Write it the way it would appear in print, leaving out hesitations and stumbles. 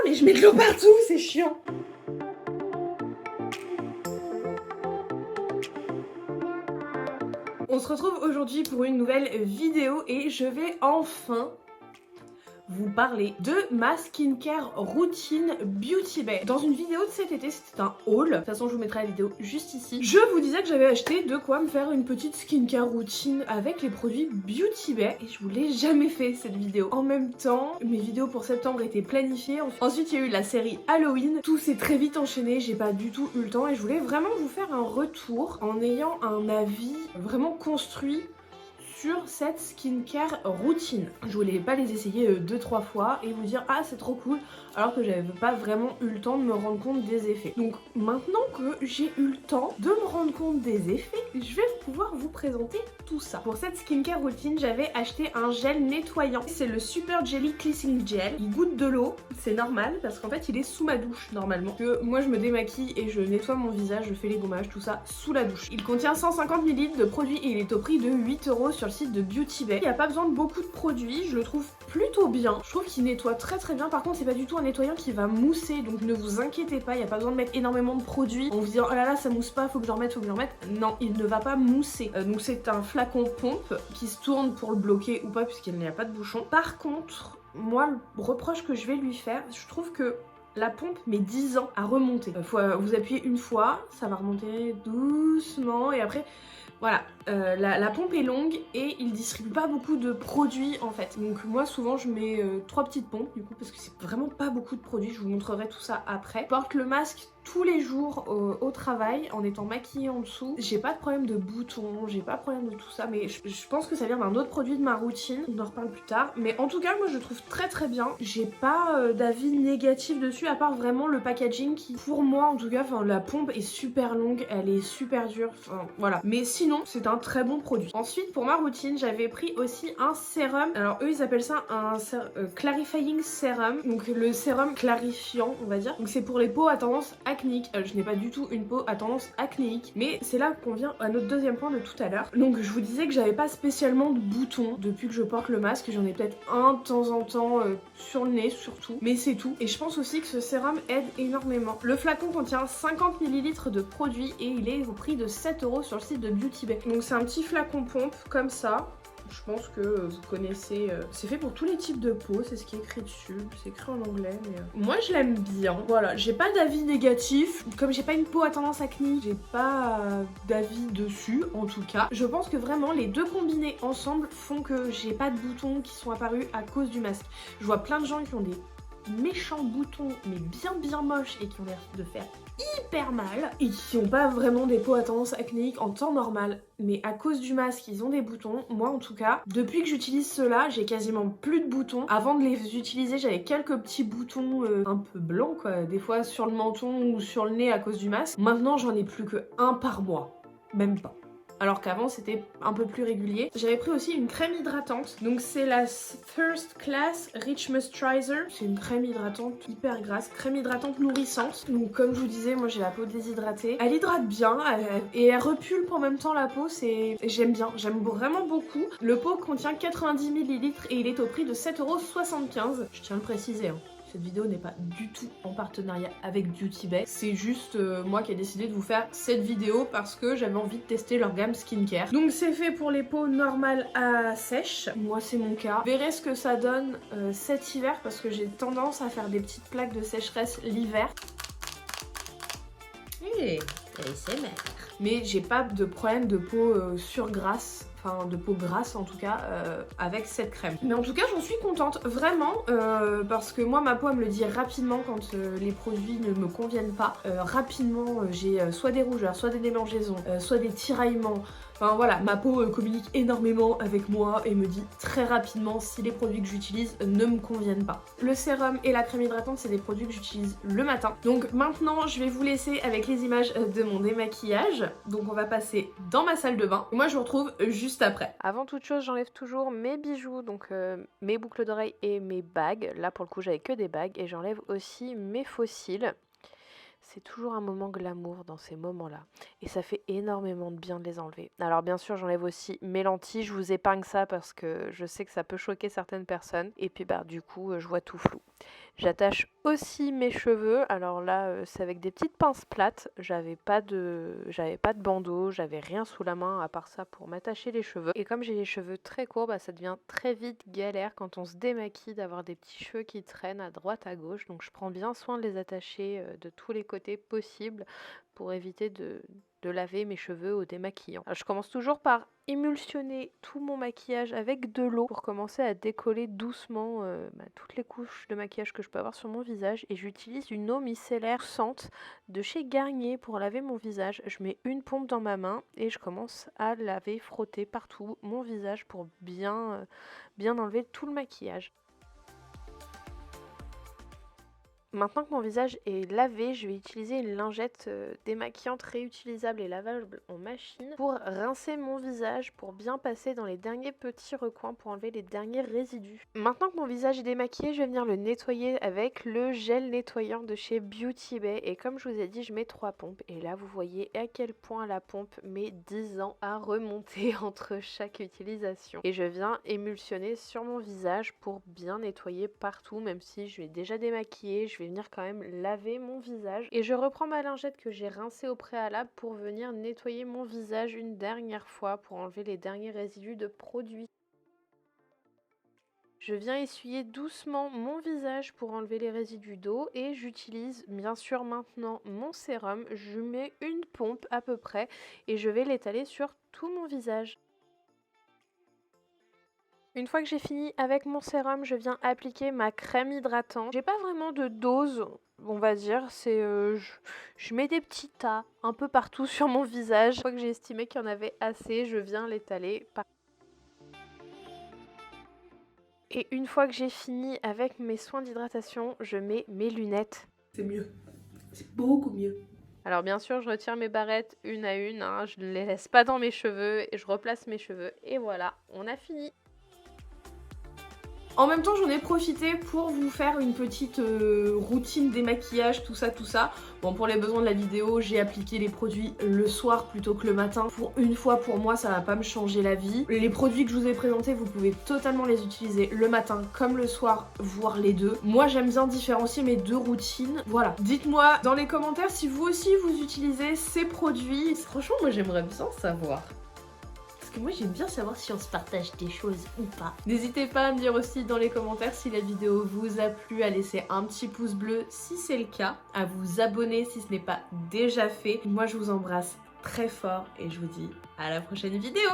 mais je mets de l'eau partout, c'est chiant. On se retrouve aujourd'hui pour une nouvelle vidéo et je vais enfin vous parler de ma skincare routine Beauty Bay. Dans une vidéo de cet été, c'était un haul. De toute façon, je vous mettrai la vidéo juste ici. Je vous disais que j'avais acheté de quoi me faire une petite skincare routine avec les produits Beauty Bay et je vous l'ai jamais fait cette vidéo. En même temps, mes vidéos pour septembre étaient planifiées. Ensuite, il y a eu la série Halloween. Tout s'est très vite enchaîné, j'ai pas du tout eu le temps et je voulais vraiment vous faire un retour en ayant un avis vraiment construit sur cette skincare routine. Je voulais pas les essayer 2-3 fois et vous dire ah c'est trop cool alors que j'avais pas vraiment eu le temps de me rendre compte des effets. Donc maintenant que j'ai eu le temps de me rendre compte des effets, je vais pouvoir vous présenter tout ça. Pour cette skincare routine, j'avais acheté un gel nettoyant. C'est le Super Jelly Cleansing Gel. Il goûte de l'eau, c'est normal parce qu'en fait il est sous ma douche normalement. Que moi je me démaquille et je nettoie mon visage, je fais les gommages, tout ça sous la douche. Il contient 150 ml de produit et il est au prix de 8 € sur le site de Beauty Bay. Il n'y a pas besoin de beaucoup de produits, je le trouve plutôt bien. Je trouve qu'il nettoie très très bien. Par contre, c'est pas du tout un nettoyant qui va mousser, donc ne vous inquiétez pas, il n'y a pas besoin de mettre énormément de produits en vous disant oh là là ça mousse pas, faut que j'en remette, faut que j'en remette. Non, il ne va pas mousser. Donc c'est un flacon pompe qui se tourne pour le bloquer ou pas puisqu'il n'y a pas de bouchon. Par contre, moi le reproche que je vais lui faire, je trouve que la pompe met 10 ans à remonter. Faut vous appuyer une fois, ça va remonter doucement et après voilà, la pompe est longue et il distribue pas beaucoup de produits en fait. Donc moi souvent je mets 3 petites pompes du coup parce que c'est vraiment pas beaucoup de produits, je vous montrerai tout ça après. Je porte le masque tous les jours au travail en étant maquillée en dessous. J'ai pas de problème de boutons, j'ai pas de problème de tout ça, mais je pense que ça vient d'un autre produit de ma routine, on en reparle plus tard. Mais en tout cas moi je le trouve très très bien, j'ai pas d'avis négatif dessus à part vraiment le packaging qui pour moi en tout cas, enfin la pompe est super longue, elle est super dure, enfin voilà. Mais sinon c'est un très bon produit. Ensuite pour ma routine j'avais pris aussi un sérum, alors eux ils appellent ça un clarifying serum, donc le sérum clarifiant on va dire. Donc c'est pour les peaux à tendance acnéique. Je n'ai pas du tout une peau à tendance acnéique, mais c'est là qu'on vient à notre deuxième point de tout à l'heure. Donc je vous disais que j'avais pas spécialement de boutons depuis que je porte le masque, j'en ai peut-être un de temps en temps sur le nez surtout, mais c'est tout. Et je pense aussi que ce sérum aide énormément. Le flacon contient 50 ml de produit et il est au prix de 7 € sur le site de Beauty Bay. Donc c'est un petit flacon pompe comme ça. Je pense que vous connaissez, c'est fait pour tous les types de peau, c'est ce qui est écrit dessus, c'est écrit en anglais mais moi je l'aime bien. Voilà, j'ai pas d'avis négatif, comme j'ai pas une peau à tendance acné, j'ai pas d'avis dessus en tout cas. Je pense que vraiment les deux combinés ensemble font que j'ai pas de boutons qui sont apparus à cause du masque. Je vois plein de gens qui ont des méchants boutons mais bien moches et qui ont l'air de faire hyper mal et qui n'ont pas vraiment des peaux à tendance acnéique en temps normal, mais à cause du masque ils ont des boutons. Moi en tout cas depuis que j'utilise cela j'ai quasiment plus de boutons. Avant de les utiliser j'avais quelques petits boutons un peu blancs quoi, des fois sur le menton ou sur le nez à cause du masque. Maintenant j'en ai plus que un par mois, même pas. Alors qu'avant c'était un peu plus régulier. J'avais pris aussi une crème hydratante, donc c'est la First Class Rich Moisturizer. C'est une crème hydratante hyper grasse, crème hydratante nourrissante. Donc comme je vous disais, moi j'ai la peau déshydratée. Elle hydrate bien et elle repulpe en même temps la peau, j'aime bien, j'aime vraiment beaucoup. Le pot contient 90 ml et il est au prix de 7,75 €. Je tiens à le préciser hein. Cette vidéo n'est pas du tout en partenariat avec Beauty Bay, c'est juste moi qui ai décidé de vous faire cette vidéo parce que j'avais envie de tester leur gamme skincare. Donc c'est fait pour les peaux normales à sèche, moi c'est mon cas. Vous verrez ce que ça donne cet hiver parce que j'ai tendance à faire des petites plaques de sécheresse l'hiver. Et ASMR. Mais j'ai pas de problème de peau surgrasse, enfin de peau grasse en tout cas avec cette crème. Mais en tout cas j'en suis contente vraiment parce que moi ma peau elle me le dit rapidement quand les produits ne me conviennent pas. Rapidement j'ai soit des rougeurs, soit des démangeaisons, soit des tiraillements. Enfin voilà, ma peau communique énormément avec moi et me dit très rapidement si les produits que j'utilise ne me conviennent pas. Le sérum et la crème hydratante c'est des produits que j'utilise le matin. Donc maintenant je vais vous laisser avec les images de mon démaquillage. Donc on va passer dans ma salle de bain. Moi je vous retrouve juste après. Avant toute chose j'enlève toujours mes bijoux, donc mes boucles d'oreilles et mes bagues. Là pour le coup j'avais que des bagues et j'enlève aussi mes faux cils. C'est toujours un moment glamour dans ces moments-là. Et ça fait énormément de bien de les enlever. Alors bien sûr, j'enlève aussi mes lentilles. Je vous épargne ça parce que je sais que ça peut choquer certaines personnes. Et puis bah du coup, je vois tout flou. J'attache aussi mes cheveux. Alors là, c'est avec des petites pinces plates. J'avais pas de bandeau, j'avais rien sous la main à part ça pour m'attacher les cheveux. Et comme j'ai les cheveux très courts, ça devient très vite galère quand on se démaquille d'avoir des petits cheveux qui traînent à droite à gauche. Donc je prends bien soin de les attacher de tous les côtés possibles pour éviter de laver mes cheveux au démaquillant. Alors, je commence toujours par émulsionner tout mon maquillage avec de l'eau pour commencer à décoller doucement toutes les couches de maquillage que je peux avoir sur mon visage, et j'utilise une eau micellaire scente de chez Garnier pour laver mon visage. Je mets une pompe dans ma main et je commence à laver, frotter partout mon visage pour bien enlever tout le maquillage. Maintenant que mon visage est lavé, je vais utiliser une lingette démaquillante réutilisable et lavable en machine pour rincer mon visage, pour bien passer dans les derniers petits recoins pour enlever les derniers résidus. Maintenant que mon visage est démaquillé, je vais venir le nettoyer avec le gel nettoyant de chez Beauty Bay. Et comme je vous ai dit, je mets 3 pompes. Et là, vous voyez à quel point la pompe met 10 ans à remonter entre chaque utilisation. Et je viens émulsionner sur mon visage pour bien nettoyer partout, même si je vais déjà démaquiller, je vais venir quand même laver mon visage. Et je reprends ma lingette que j'ai rincée au préalable pour venir nettoyer mon visage une dernière fois pour enlever les derniers résidus de produits. Je viens essuyer doucement mon visage pour enlever les résidus d'eau et j'utilise bien sûr maintenant mon sérum. Je mets une pompe à peu près et je vais l'étaler sur tout mon visage. Une fois que j'ai fini avec mon sérum, je viens appliquer ma crème hydratante. J'ai pas vraiment de dose, on va dire, c'est je mets des petits tas un peu partout sur mon visage. Une fois que j'ai estimé qu'il y en avait assez, je viens l'étaler par... Et une fois que j'ai fini avec mes soins d'hydratation, je mets mes lunettes. C'est mieux, c'est beaucoup mieux. Alors bien sûr, je retire mes barrettes une à une, hein, je ne les laisse pas dans mes cheveux et je replace mes cheveux. Et voilà, on a fini. En même temps, j'en ai profité pour vous faire une petite routine démaquillage, tout ça. Bon, pour les besoins de la vidéo, j'ai appliqué les produits le soir plutôt que le matin. Pour une fois, pour moi, ça va pas me changer la vie. Les produits que je vous ai présentés, vous pouvez totalement les utiliser le matin comme le soir, voire les deux. Moi, j'aime bien différencier mes deux routines. Voilà. Dites-moi dans les commentaires si vous aussi vous utilisez ces produits. Franchement, moi, j'aimerais bien savoir. Moi j'aime bien savoir si on se partage des choses ou pas. N'hésitez pas à me dire aussi dans les commentaires si la vidéo vous a plu, à laisser un petit pouce bleu si c'est le cas, à vous abonner si ce n'est pas déjà fait. Moi je vous embrasse très fort et je vous dis à la prochaine vidéo.